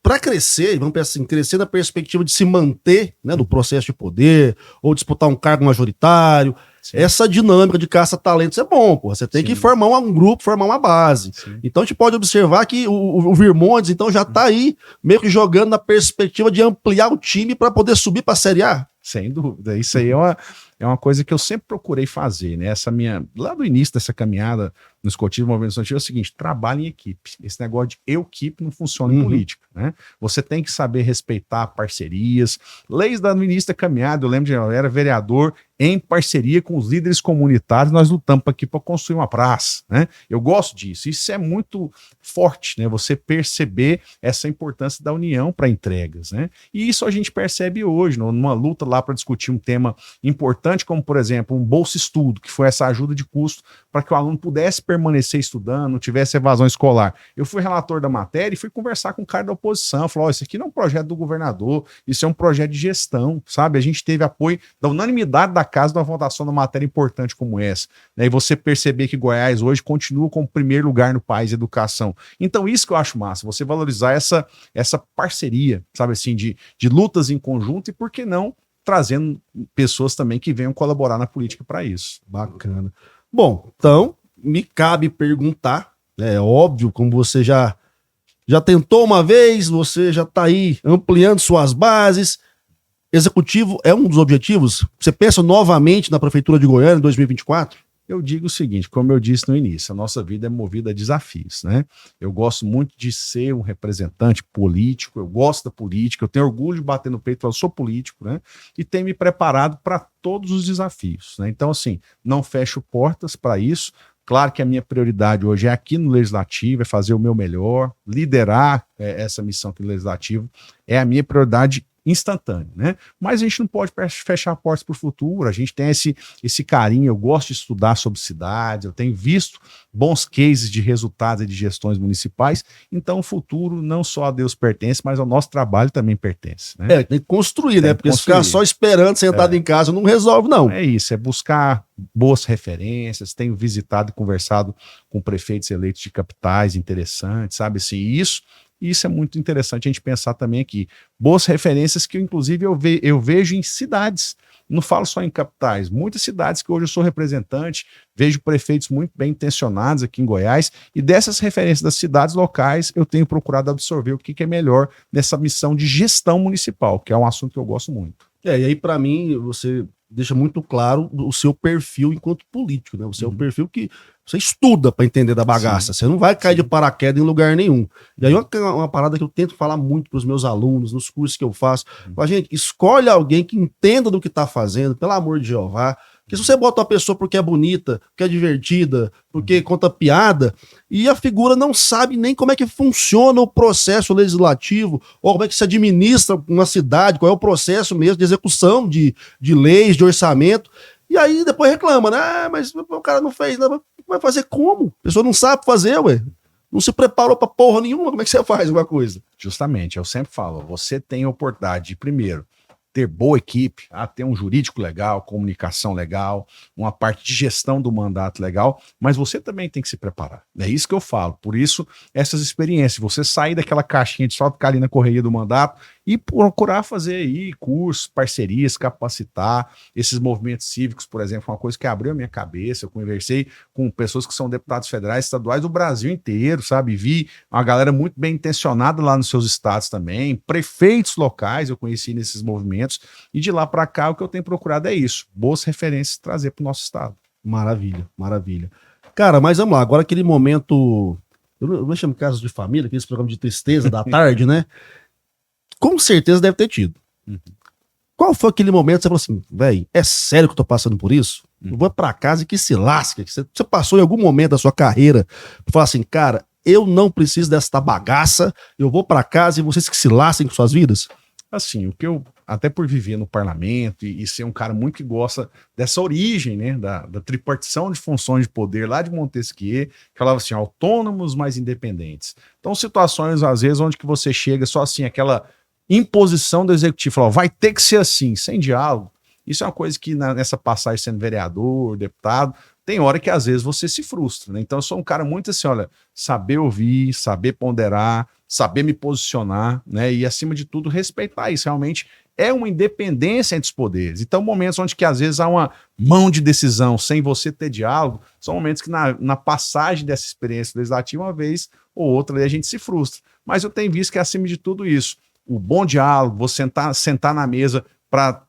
Speaker 1: Para crescer, vamos pensar assim, crescer na perspectiva de se manter, né, no processo de poder, ou disputar um cargo majoritário, essa dinâmica de caça-talentos é bom, pô. Você tem que formar um grupo, formar uma base. Então a gente pode observar que o Virmontes, então, já tá aí meio que jogando na perspectiva de ampliar o time para poder subir para a Série A.
Speaker 2: Sem dúvida. Isso aí é uma coisa que eu sempre procurei fazer, né? Lá do início dessa caminhada no escotismo, movimento estudantil, é o seguinte: trabalhe em equipe. Esse negócio de eu-equipe não funciona em política, né? Você tem que saber respeitar parcerias, leis da início da caminhada. Eu lembro de eu era vereador em parceria com os líderes comunitários, nós lutamos aqui para construir uma praça, né? Eu gosto disso. Isso é muito forte, né? Você perceber essa importância da união para entregas, né? E isso a gente percebe hoje, numa luta lá para discutir um tema importante, como, por exemplo, um bolsa estudo, que foi essa ajuda de custo para que o aluno pudesse permanecer estudando, não tivesse evasão escolar. Eu fui relator da matéria e fui conversar com o cara da oposição, falou: isso aqui não é um projeto do governador, isso é um projeto de gestão, sabe? A gente teve apoio da unanimidade da casa da votação de uma matéria importante como essa, né? E você perceber que Goiás hoje continua como primeiro lugar no país em educação. Então isso que eu acho massa, você valorizar essa parceria, sabe assim, de lutas em conjunto e, por que não, trazendo pessoas também que venham colaborar na política para isso.
Speaker 1: Bacana. Bom, então, me cabe perguntar, é óbvio, como você já tentou uma vez, você já está aí ampliando suas bases, executivo é um dos objetivos? Você pensa novamente na Prefeitura de Goiânia em 2024?
Speaker 2: Eu digo o seguinte, como eu disse no início, a nossa vida é movida a desafios, né? Eu gosto muito de ser um representante político, eu gosto da política, eu tenho orgulho de bater no peito, eu sou político, né? E tenho me preparado para todos os desafios, né? Então, assim, não fecho portas para isso. Claro que a minha prioridade hoje é aqui no Legislativo, é fazer o meu melhor, liderar essa missão aqui no Legislativo, é a minha prioridade instantâneo, né? Mas a gente não pode fechar portas para o futuro, a gente tem esse carinho, eu gosto de estudar sobre cidades, eu tenho visto bons cases de resultados e de gestões municipais, então o futuro não só a Deus pertence, mas ao nosso trabalho também pertence, né?
Speaker 1: Tem que construir, né? Porque se ficar só esperando, sentado em casa, não resolve, não.
Speaker 2: É isso, é buscar boas referências, tenho visitado e conversado com prefeitos eleitos de capitais interessantes, sabe assim, isso é muito interessante a gente pensar também aqui. Boas referências que, inclusive, eu vejo em cidades. Não falo só em capitais. Muitas cidades que hoje eu sou representante, vejo prefeitos muito bem intencionados aqui em Goiás, e dessas referências das cidades locais, eu tenho procurado absorver o que é melhor nessa missão de gestão municipal, que é um assunto que eu gosto muito.
Speaker 1: E aí, para mim, você deixa muito claro o seu perfil enquanto político, né? Você é um perfil que você estuda para entender da bagaça. Sim. Você não vai cair de paraquedas em lugar nenhum. E aí, uma parada que eu tento falar muito para os meus alunos, nos cursos que eu faço, gente, escolhe alguém que entenda do que está fazendo, pelo amor de Jeová. Porque se você bota uma pessoa porque é bonita, porque é divertida, porque conta piada, e a figura não sabe nem como é que funciona o processo legislativo, ou como é que se administra uma cidade, qual é o processo mesmo de execução de leis, de orçamento, e aí depois reclama, né? Mas o cara não fez, não. Vai fazer como? A pessoa não sabe fazer, ué. Não se preparou pra porra nenhuma, como é que você faz alguma coisa?
Speaker 2: Justamente, eu sempre falo, você tem a oportunidade de, primeiro, ter boa equipe, ter um jurídico legal, comunicação legal, uma parte de gestão do mandato legal, mas você também tem que se preparar. É isso que eu falo. Por isso, essas experiências, você sair daquela caixinha de só ficar ali na correria do mandato e procurar fazer aí cursos, parcerias, capacitar esses movimentos cívicos, por exemplo, uma coisa que abriu a minha cabeça. Eu conversei com pessoas que são deputados federais, estaduais do Brasil inteiro, sabe? Vi uma galera muito bem intencionada lá nos seus estados também, prefeitos locais eu conheci nesses movimentos, e de lá para cá o que eu tenho procurado é isso, boas referências trazer para o nosso estado.
Speaker 1: Maravilha, maravilha. Cara, mas vamos lá, agora aquele momento, eu não chamo casos de família, aquele programa de tristeza da tarde, né? Com certeza deve ter tido. Qual foi aquele momento que você falou assim, velho, é sério que eu tô passando por isso? Eu vou pra casa e que se lasca. Você passou em algum momento da sua carreira pra falar assim, cara, eu não preciso dessa bagaça, eu vou pra casa e vocês que se lasquem com suas vidas?
Speaker 2: Assim, o que eu, até por viver no parlamento e ser um cara muito que gosta dessa origem, né, da tripartição de funções de poder lá de Montesquieu, que falava assim, autônomos, mas independentes. Então, situações, às vezes, onde que você chega só assim, aquela imposição do executivo, falou, vai ter que ser assim, sem diálogo. Isso é uma coisa que nessa passagem sendo vereador, deputado, tem hora que às vezes você se frustra, né? Então eu sou um cara muito assim, olha, saber ouvir, saber ponderar, saber me posicionar, né? E acima de tudo respeitar isso, realmente é uma independência entre os poderes. Então momentos onde que às vezes há uma mão de decisão sem você ter diálogo, são momentos que na passagem dessa experiência legislativa, uma vez ou outra, a gente se frustra. Mas eu tenho visto que acima de tudo isso, o bom diálogo, você sentar na mesa para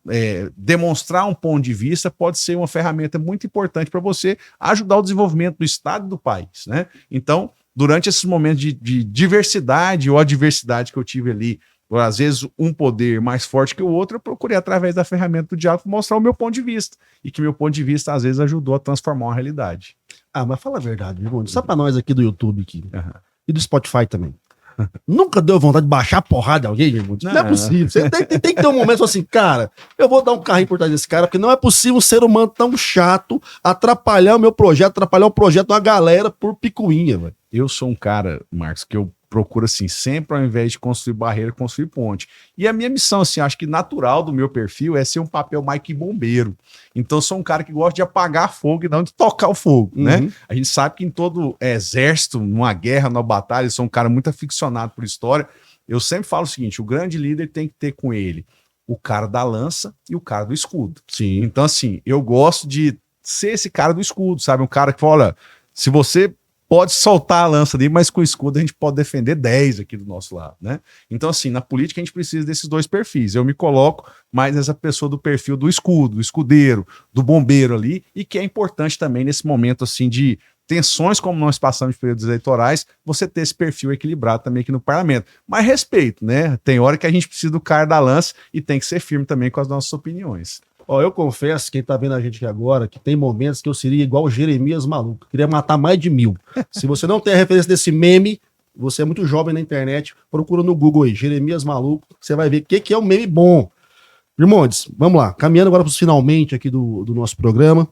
Speaker 2: demonstrar um ponto de vista, pode ser uma ferramenta muito importante para você ajudar o desenvolvimento do Estado e do país, né? Então, durante esses momentos de diversidade ou adversidade que eu tive ali, às vezes um poder mais forte que o outro, eu procurei, através da ferramenta do diálogo, mostrar o meu ponto de vista. E que meu ponto de vista, às vezes, ajudou a transformar uma realidade.
Speaker 1: Ah, mas fala a verdade, irmão. Só pra nós aqui do YouTube aqui. E do Spotify também. Nunca deu vontade de baixar a porrada de alguém, irmão? Não é possível. Você tem que ter um momento assim, cara, eu vou dar um carrinho por trás desse cara, porque não é possível um ser humano tão chato atrapalhar o meu projeto, atrapalhar o projeto da galera por picuinha, velho.
Speaker 2: Eu sou um cara, Marcos, que eu procuro, assim, sempre, ao invés de construir barreira, construir ponte. E a minha missão, assim, acho que natural do meu perfil é ser um papel mais que bombeiro. Então, eu sou um cara que gosta de apagar fogo e não de tocar o fogo, né? A gente sabe que em todo exército, numa guerra, numa batalha, eu sou um cara muito aficionado por história. Eu sempre falo o seguinte, o grande líder tem que ter com ele o cara da lança e o cara do escudo.
Speaker 1: Sim.
Speaker 2: Então, assim, eu gosto de ser esse cara do escudo, sabe? Um cara que fala, olha, se você pode soltar a lança dele, mas com o escudo a gente pode defender 10 aqui do nosso lado, né? Então, assim, na política a gente precisa desses dois perfis. Eu me coloco mais nessa pessoa do perfil do escudo, do escudeiro, do bombeiro ali, e que é importante também nesse momento, assim, de tensões como nós passamos de períodos eleitorais, você ter esse perfil equilibrado também aqui no parlamento. Mas respeito, né? Tem hora que a gente precisa do cara da lança e tem que ser firme também com as nossas opiniões.
Speaker 1: Ó, eu confesso, quem tá vendo a gente aqui agora, que tem momentos que eu seria igual o Jeremias Maluco. Queria matar mais de 1000. Se você não tem a referência desse meme, você é muito jovem na internet, procura no Google aí, Jeremias Maluco, você vai ver o que é um meme bom. Irmãos, vamos lá. Caminhando agora para os finalmente aqui do nosso programa.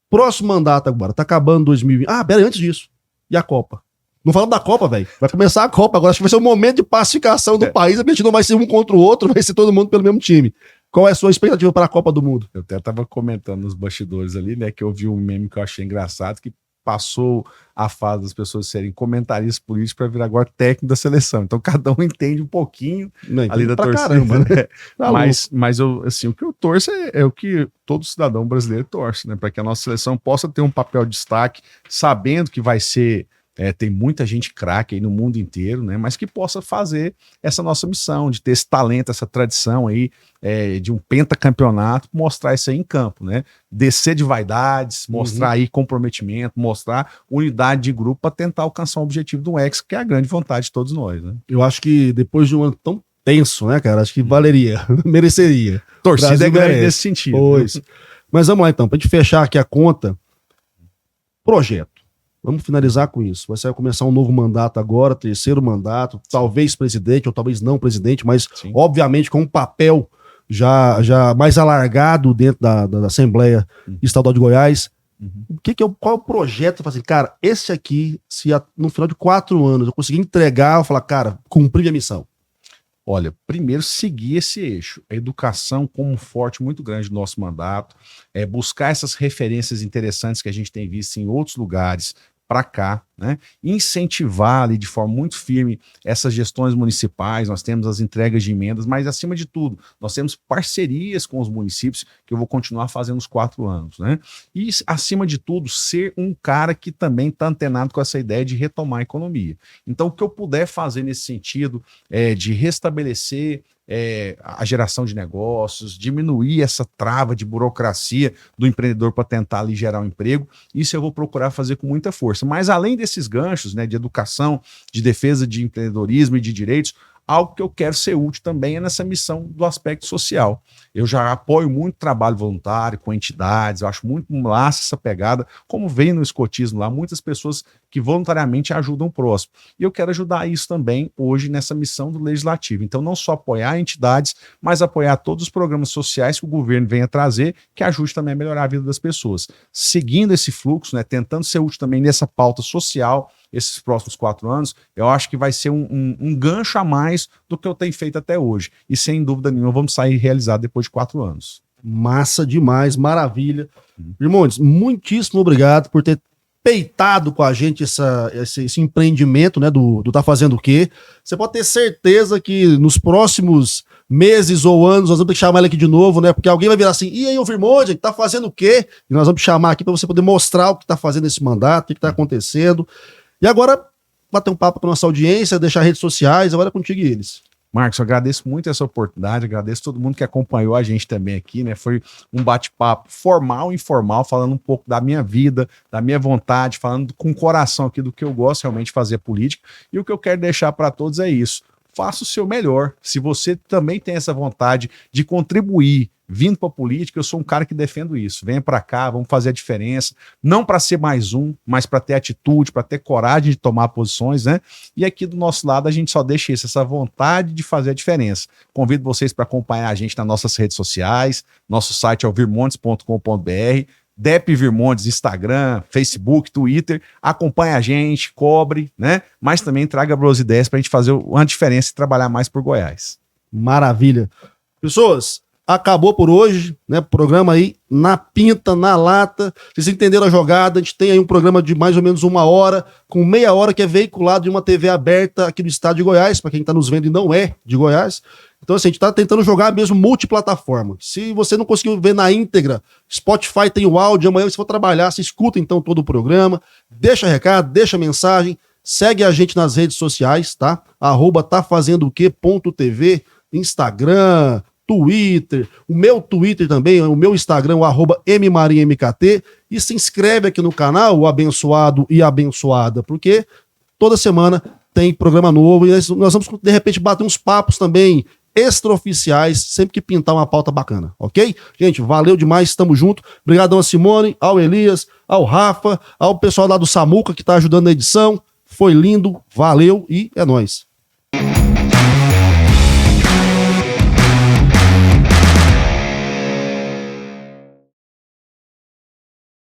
Speaker 1: Próximo mandato agora, tá acabando 2020. Ah, pera, antes disso. E a Copa? Não falamos da Copa, velho. Vai começar a Copa agora. Acho que vai ser o momento de pacificação do país. A gente não vai ser um contra o outro, vai ser todo mundo pelo mesmo time. Qual é a sua expectativa para a Copa do Mundo?
Speaker 2: Eu até tava comentando nos bastidores ali, né, que eu vi um meme que eu achei engraçado, que passou a fase das pessoas serem comentaristas políticos para virar agora técnico da seleção. Então cada um entende um pouquinho ali da torcida.
Speaker 1: Caramba, né?
Speaker 2: Tá mas eu, assim, o que eu torço é o que todo cidadão brasileiro torce, né, para que a nossa seleção possa ter um papel de destaque, sabendo que vai ser tem muita gente craque aí no mundo inteiro, né? Mas que possa fazer essa nossa missão, de ter esse talento, essa tradição aí, de um pentacampeonato, mostrar isso aí em campo, né? Descer de vaidades, mostrar aí comprometimento, mostrar unidade de grupo para tentar alcançar o objetivo do Hexa, que é a grande vontade de todos nós, né?
Speaker 1: Eu acho que depois de um ano tão tenso, né, cara? Acho que valeria, mereceria.
Speaker 2: Torcida Brasil é grande nesse sentido.
Speaker 1: Pois. Mas vamos lá então, para gente fechar aqui a conta, projeto. Vamos finalizar com isso. Você vai começar um novo mandato agora, terceiro mandato, talvez presidente ou talvez não presidente, mas obviamente com um papel já mais alargado dentro da Assembleia Estadual de Goiás. Qual é o projeto? Assim, cara, esse aqui, se no final de 4 anos eu conseguir entregar, eu falar, cara, cumpri minha missão.
Speaker 2: Olha, primeiro seguir esse eixo, a educação como um forte muito grande do nosso mandato, buscar essas referências interessantes que a gente tem visto em outros lugares para cá, né? Incentivar ali de forma muito firme essas gestões municipais. Nós temos as entregas de emendas, mas acima de tudo, nós temos parcerias com os municípios que eu vou continuar fazendo os 4 anos, né? E acima de tudo, ser um cara que também está antenado com essa ideia de retomar a economia. Então, o que eu puder fazer nesse sentido de restabelecer a geração de negócios, diminuir essa trava de burocracia do empreendedor para tentar ali gerar um emprego, isso eu vou procurar fazer com muita força. Mas além desses ganchos, né, de educação, de defesa de empreendedorismo e de direitos, algo que eu quero ser útil também é nessa missão do aspecto social. Eu já apoio muito trabalho voluntário com entidades, eu acho muito massa essa pegada, como vem no escotismo lá, muitas pessoas que voluntariamente ajudam o próximo. E eu quero ajudar isso também hoje nessa missão do Legislativo. Então, não só apoiar entidades, mas apoiar todos os programas sociais que o governo venha trazer, que ajude também a melhorar a vida das pessoas. Seguindo esse fluxo, né, tentando ser útil também nessa pauta social, esses próximos 4 anos, eu acho que vai ser um gancho a mais do que eu tenho feito até hoje. E sem dúvida nenhuma, vamos sair realizado depois de 4 anos.
Speaker 1: Massa demais, maravilha. Irmãos, muitíssimo obrigado por ter peitado com a gente esse empreendimento, né, do Tá Fazendo o Quê. Você pode ter certeza que nos próximos meses ou anos nós vamos ter que chamar ele aqui de novo, né, porque alguém vai virar assim, e aí, ô Virmonde, tá fazendo o quê? E nós vamos chamar aqui para você poder mostrar o que tá fazendo esse mandato, o que tá acontecendo. E agora, bater um papo com a nossa audiência, deixar redes sociais, agora é contigo e eles.
Speaker 2: Marcos, eu agradeço muito essa oportunidade, agradeço todo mundo que acompanhou a gente também aqui, né? Foi um bate-papo formal e informal, falando um pouco da minha vida, da minha vontade, falando com o coração aqui do que eu gosto realmente de fazer política. E o que eu quero deixar para todos é isso. Faça o seu melhor. Se você também tem essa vontade de contribuir vindo para a política, eu sou um cara que defendo isso. Venha para cá, vamos fazer a diferença. Não para ser mais um, mas para ter atitude, para ter coragem de tomar posições, né? E aqui do nosso lado a gente só deixa isso, essa vontade de fazer a diferença. Convido vocês para acompanhar a gente nas nossas redes sociais. Nosso site é o virmontes.com.br. Dep Virmontes, Instagram, Facebook, Twitter, acompanha a gente, cobre, né? Mas também traga boas ideias para a gente fazer uma diferença e trabalhar mais por Goiás.
Speaker 1: Maravilha. Pessoas, acabou por hoje, né? Programa aí na pinta, na lata. Vocês entenderam a jogada? A gente tem aí um programa de mais ou menos 1 hora, com meia hora que é veiculado de uma TV aberta aqui do estado de Goiás, para quem está nos vendo e não é de Goiás. Então, assim, a gente está tentando jogar mesmo multiplataforma. Se você não conseguiu ver na íntegra, Spotify tem o áudio, amanhã você for trabalhar, você escuta então todo o programa, deixa recado, deixa mensagem, segue a gente nas redes sociais, tá? @tafazendoque.tv, Instagram, Twitter, o meu Twitter também, o meu Instagram, o @mmarinhamkt, e se inscreve aqui no canal, o abençoado e abençoada, porque toda semana tem programa novo e nós vamos, de repente, bater uns papos também extraoficiais, sempre que pintar uma pauta bacana, ok? Gente, valeu demais, estamos juntos. Obrigadão a Simone, ao Elias, ao Rafa, ao pessoal lá do Samuca que tá ajudando na edição. Foi lindo, valeu e é nóis.